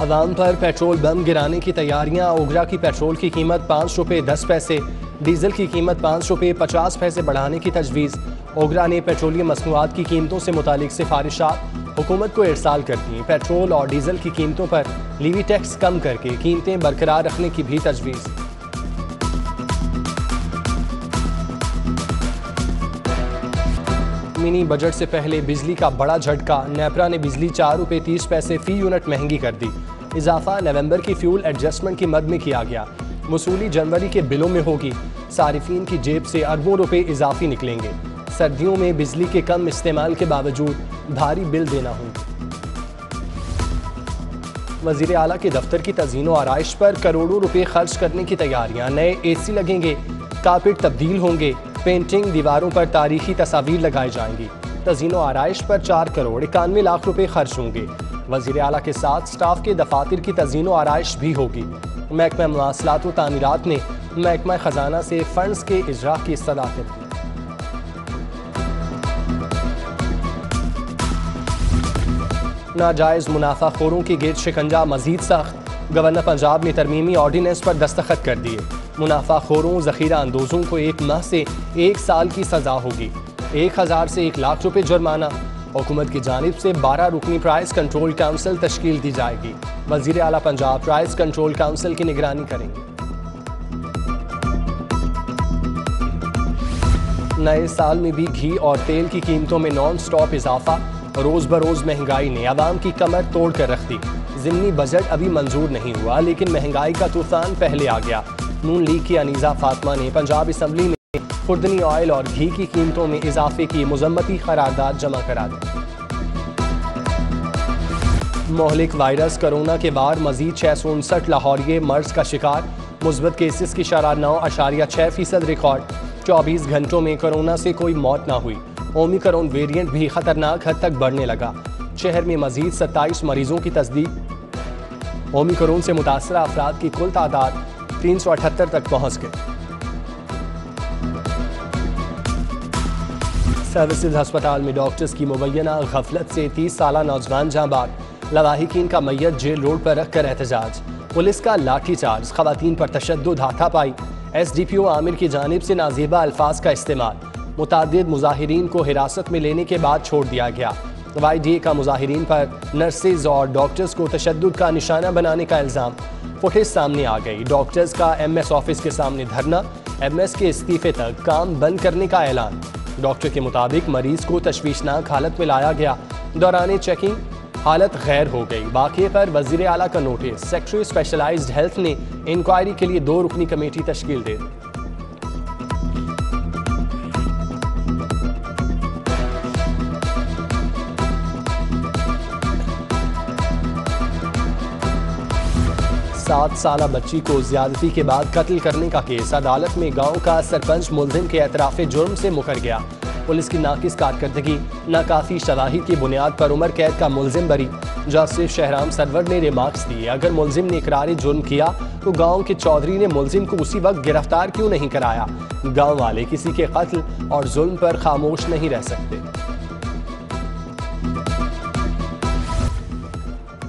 अवाम पर petrol bomb गिराने की तैयारियां। ओगरा की पेट्रोल की कीमत 5 रुपये 10 पैसे, डीजल की कीमत 5 रुपये 50 पैसे बढ़ाने की तजवीज़। ओगरा ने पेट्रोलियम मसनूआत की कीमतों से मुतालिक सिफारिशात हुकूमत को इरसाल कर दी। पेट्रोल और डीजल की कीमतों पर लीवी टैक्स कम करके कीमतें बरकरार रखने की भी तजवीज़। मिनी बजट से पहले बिजली का बड़ा झटका। नेपरा ने बिजली 4 रुपये 30 पैसे फी यूनिट महंगी कर दी। इजाफा नवंबर की फ्यूल एडजस्टमेंट की मद में किया गया। वसूली जनवरी के बिलों में होगी। सारिफीन की जेब से अरबों रुपए इजाफी निकलेंगे। सर्दियों में बिजली के कम इस्तेमाल के बावजूद भारी बिल देना होगा। वजीर आला के दफ्तर की तज़ीन व आराइश पर करोड़ों रुपए खर्च करने की तैयारियां। नए AC लगेंगे, कारपेट तब्दील होंगे, पेंटिंग, दीवारों पर तारीखी तस्वीर लगाई जाएंगी। तज़ीन व आराइश पर 4 करोड़ 91 लाख रुपए खर्च होंगे। वज़ीर आला के साथ स्टाफ के दफातर की तज़ीन व आराइश भी होगी। महकमा मवासलात व तामीरात ने महकमा खजाना से फंड्स के इजरा की इस्तदा कर दी। नाजायज़ मुनाफाखोरों की गिरद शिकंजा मजीद सख्त। गवर्नर पंजाब ने तरमीमी ऑर्डिनेंस पर दस्तखत कर दिए। मुनाफाखोरों ज़ख़ीरा अंदोज़ों को 1 माह से 1 साल की सज़ा होगी। 1000 से 1 लाख रुपए जुर्माना। हुकूमत की जानिब से 12 रुकनी प्राइस कंट्रोल काउंसिल तश्कील दी जाएगी। वज़ीर आला पंजाब प्राइस कंट्रोल काउंसिल की निगरानी करेंगे। नए साल में भी घी और तेल की कीमतों में नॉन स्टॉप इजाफा। रोज बरोज महंगाई ने आवाम की कमर तोड़ कर रख दी। ज़िमनी बजट अभी मंजूर नहीं हुआ, लेकिन महंगाई का तूफान पहले आ गया। नून लीग की अनीजा फातिमा ने पंजाब असम्बली में खुर्दनी ऑयल और घी की कीमतों में इजाफे की मुज़म्मती करारदाद जमा करा दी। मोहलिक वायरस कोरोना के बाद मजीद 659 लाहौरिये मर्ज का शिकार। मुस्बत केसेस की शरह 9.6% रिकॉर्ड। 24 घंटों में कोरोना से कोई मौत ना हुई। ओमिक्रॉन वेरिएंट भी खतरनाक हद तक बढ़ने लगा। शहर में मजीद 27 मरीजों की तस्दीक। ओमिक्रॉन से मुतासरा अफराद की कुल तादाद 378 तक पहुंच गई। सर्विसेज अस्पताल में डॉक्टर्स की मुबैना गफलत से 30 साला नौजवान जांबाज। लवाहिकीन का मैयत जेल रोड पर रखकर एहतजाज। पुलिस का लाठीचार्ज। खवातीन पर तशद्दुद हाथापाई। SDPO आमिर की जानिब से नाजेबा अल्फाज का इस्तेमाल। मुतादिद मुजाहिरीन को हिरासत में लेने के बाद छोड़ दिया गया। YDA का मुजाहिरीन पर नर्सेज और डॉक्टर्स को तशद्दुद का निशाना बनाने का इल्ज़ाम। फुटेज सामने आ गई। डॉक्टर्स का MS ऑफिस के सामने धरना। MS के इस्तीफे तक काम बंद करने का ऐलान। डॉक्टर के मुताबिक मरीज को तशवीशनाक हालत में लाया गया। दौरान चेकिंग हालत गैर हो गई। वाक़े पर वज़ीर आला का नोटिस। सेक्रेटरी स्पेशलाइज्ड हेल्थ ने इंक्वायरी के लिए 2 रुकनी कमेटी तश्कील दे दी। सात साला बच्ची को ज्यादती के बाद कत्ल करने का केस। अदालत में गांव का सरपंच मुल्जिम के एतराफ़े जुर्म से मुकर गया। पुलिस की नाकिस कारकर्दगी, नाकाफी शवाहिद की बुनियाद पर उम्र कैद का मुल्जिम बरी। जस्टिस शहराम सरवर ने रिमार्क्स दिए, अगर मुल्जिम ने इकरार जुर्म किया तो गांव के चौधरी ने मुल्जिम को उसी वक्त गिरफ्तार क्यों नहीं कराया। गांव वाले किसी के कत्ल और जुल्म पर खामोश नहीं रह सकते।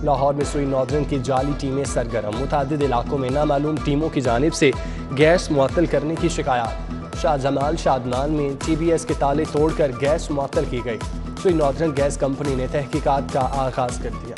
लाहौर में सुई नॉर्दर्न की जाली टीमें सरगर्म। मुतादिद इलाकों में नामालूम टीमों की जानिब से गैस मुअत्तल करने की शिकायत। शाहजमाल शादमान में TBS के ताले तोड़कर गैस मुअत्तल की गई। सुई नॉर्दर्न गैस कंपनी ने तहकीकात का आगाज कर दिया।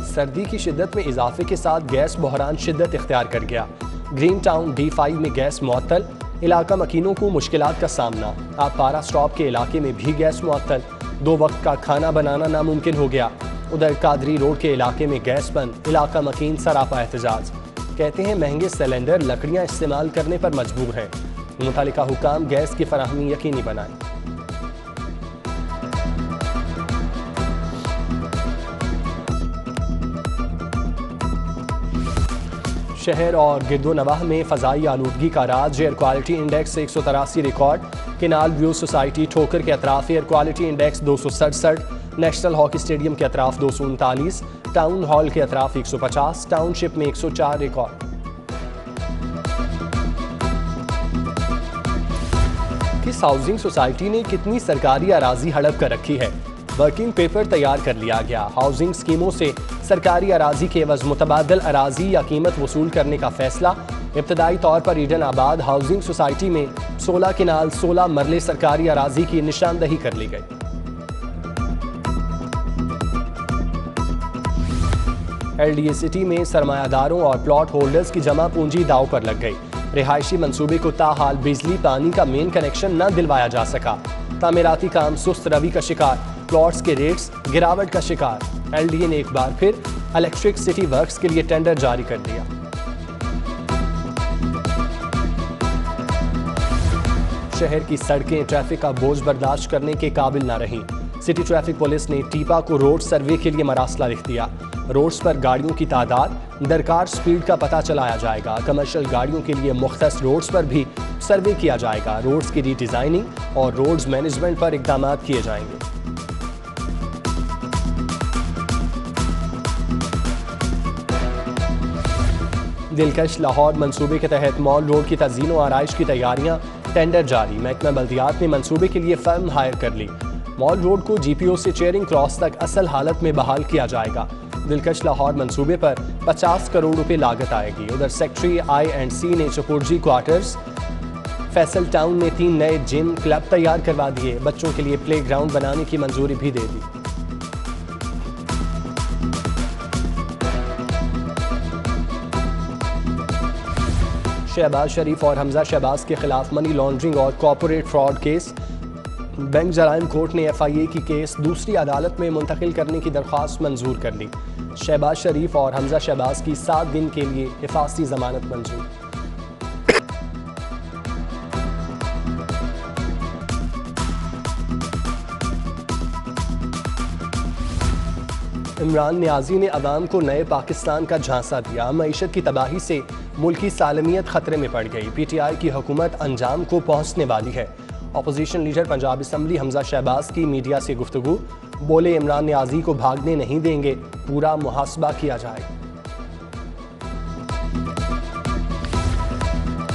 सर्दी की शिद्दत में इजाफे के साथ गैस बहरान शिद्दत इख्तियार कर गया। ग्रीन टाउन D5 में गैस मुअत्तल। इलाका मकीनों को मुश्किलात का सामना। आपारा स्टॉप के इलाके में भी गैस मुअत्तल। 2 वक्त का खाना बनाना नामुमकिन हो गया। उधर कादरी रोड के इलाके में गैस बंद। इलाका मकीन सरापा एहतजाज। कहते हैं महंगे सिलेंडर लकड़ियां इस्तेमाल करने पर मजबूर हैं। मुतालिका हुकाम गैस की फराहमी यकीनी बनाएं। शहर और गिरदोनवाह में फ़ज़ाई आलूदगी का राज। Air quality index 183 record. Canal view society Thokar के अतराफ air quality index 267। National hockey stadium के अतराफ 239। टाउन हॉल के अतराफ 150। टाउनशिप में 104 रिकॉर्ड। किस हाउसिंग सोसाइटी ने कितनी सरकारी अराजी हड़प कर रखी है? वर्किंग पेपर तैयार कर लिया गया। हाउसिंग स्कीमों से सरकारी अराजी के एवज मुतबादल अराजी या कीमत वसूल करने का फैसला। इब्तदाई तौर पर ईडन आबाद हाउसिंग सोसाइटी में 16 किनाल 16 मरले सरकारी अराजी की निशानदही कर ली गई। LDA सिटी में सरमायादारों और प्लॉट होल्डर्स की जमा पूंजी दाव पर लग गई। रिहायशी मंसूबे को ताहाल बिजली पानी का मेन कनेक्शन न दिलवाया जा सका। तामीराती काम सुस्त रवि का शिकार, प्लॉट्स के रेट्स गिरावट का शिकार। LDA ने एक बार फिर इलेक्ट्रिक सिटी वर्क्स के लिए टेंडर जारी कर दिया। शहर की सड़कें ट्रैफिक का बोझ बर्दाश्त करने के काबिल न रहीं। सिटी ट्रैफिक पुलिस ने टीपा को रोड सर्वे के लिए मरासला लिख दिया। रोड्स पर गाड़ियों की तादाद, दरकार स्पीड का पता चलाया जाएगा। कमर्शियल गाड़ियों के लिए मुख्तस रोड्स पर भी सर्वे किया जाएगा। रोड्स की रीडिज़ाइनिंग और रोड्स मैनेजमेंट पर इक़दाम किए जाएंगे। दिलकश लाहौर मंसूबे के तहत मॉल रोड की तज़ीन व आराइश की तैयारियां, टेंडर जारी। महकमा बल्दियात ने मंसूबे के लिए फर्म हायर कर ली। मॉल रोड को GPO से चेयरिंग क्रॉस तक असल हालत में बहाल किया जाएगा। दिलकश लाहौर मंसूबे पर 50 करोड़ रुपए लागत आएगी। उधर सेक्रेटरी I&C ने चपुर्जी क्वार्टर्स, फैसल टाउन में 3 नए जिम क्लब तैयार करवा दिए। बच्चों के लिए प्ले ग्राउंड बनाने की मंजूरी भी दे दी। शहबाज शरीफ और हमजा शहबाज के खिलाफ मनी लॉन्ड्रिंग और कॉर्पोरेट फ्रॉड केस। बैंक जराइम कोर्ट ने FIA की केस दूसरी अदालत में मुंतकिल करने की दरख्वास्त मंजूर कर ली। शहबाज शरीफ और हमजा शहबाज की 7 दिन के लिए हिफाजती जमानत मंजूर। इमरान नियाजी ने अवाम को नए पाकिस्तान का झांसा दिया। मईशत की तबाही से मुल्की सालमियत खतरे में पड़ गई। PTI की हुकूमत अंजाम को पहुंचने वाली है। Opposition leader Punjab assembly Hamza Shahbaz की मीडिया से गुफ्तगू। बोले, इमरान नियाजी को भागने नहीं देंगे, पूरा मुहासबा किया जाएगा।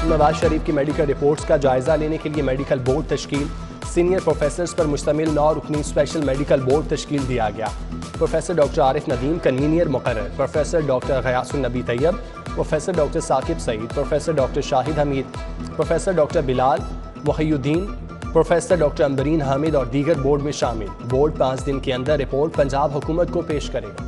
नवाज शरीफ की मेडिकल रिपोर्ट्स का जायजा लेने के लिए मेडिकल बोर्ड तश्कील। सीनियर प्रोफेसर्स पर मुश्तमिल 9 रुकनी स्पेशल मेडिकल बोर्ड तश्कील दिया गया। Professor doctor Arif Nadeem convener मुकर्रर, professor doctor Ghayasun Nabi Tayyab, professor doctor Saqib Saeed, professor doctor Shahid Hameed, professor doctor Bilal Muhiuddin, professor doctor Ambreen Hamid और दीगर बोर्ड में शामिल। बोर्ड 5 दिन के अंदर रिपोर्ट पंजाब हुकूमत को पेश करेगा।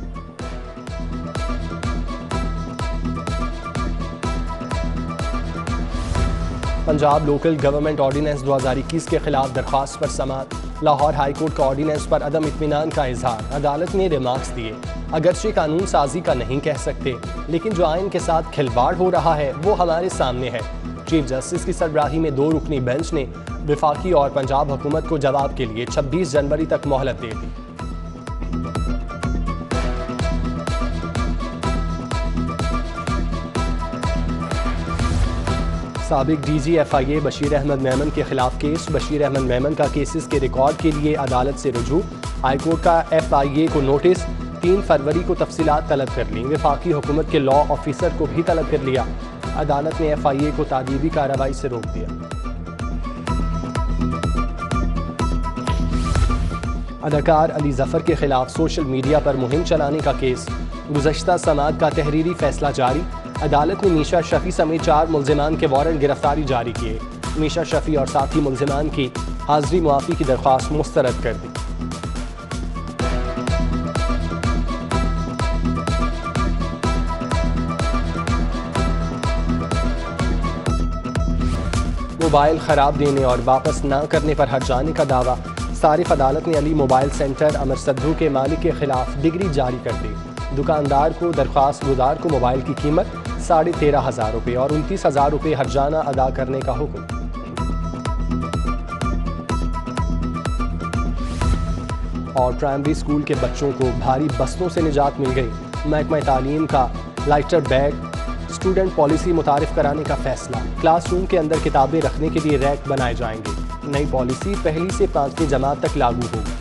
पंजाब लोकल गवर्नमेंट ऑर्डिनेंस 2021 के खिलाफ दरख्वास्त पर समाअत। लाहौर हाई कोर्ट का ऑर्डिनेंस पर अदम इत्मीनान का इजहार। अदालत ने रिमार्क्स दिए, अगरचे कानून साजी का नहीं कह सकते, लेकिन जो आइन के साथ खिलवाड़ हो रहा है वो हमारे सामने है। चीफ जस्टिस की सरबराही में 2 रुकनी बेंच ने वफाकी और पंजाब हुकूमत को जवाब के लिए 26 जनवरी तक मोहलत दे दी। साबिक DG FIA बशीर अहमद मेमन के खिलाफ केस। बशीर अहमद मेमन का केसेस के रिकॉर्ड के लिए अदालत से रुजू। हाईकोर्ट का FIA को नोटिस। 3 फरवरी को तफसीलात तलब कर ली। वफाकी हुकूमत के लॉ ऑफिसर को भी तलब कर लिया। अदालत ने FIA को तादीबी कार्रवाई से रोक दिया। अदाकार अली जफर के खिलाफ सोशल मीडिया पर मुहिम चलाने का केस। गुज़श्ता समाअत का तहरीरी फैसला जारी। अदालत ने मीशा शफी समेत 4 मुल्जिमान के वारंट गिरफ्तारी जारी किए। मीशा शफी और साथी मुल्जिमान की हाजिरी मुआफ़ी की दरख्वास्त मुस्तरद कर दी। मोबाइल ख़राब देने और वापस ना करने पर हट जाने का दावा। सारिफ अदालत ने अली मोबाइल सेंटर अमर सद्दू के मालिक के खिलाफ डिग्री जारी कर दी। दुकानदार को दरख्वास्त गुजार को मोबाइल की कीमत 13,500 रुपये और 29,000 रुपये हर्जाना अदा करने का हुक्म। और प्राइमरी स्कूल के बच्चों को भारी बस्तों से निजात मिल गई। महकमा तालीम का लाइटर बैग स्टूडेंट पॉलिसी मुतारिफ कराने का फैसला। क्लासरूम के अंदर किताबें रखने के लिए रैक बनाए जाएंगे। नई पॉलिसी 1ली से 5वीं जमात तक लागू होगी।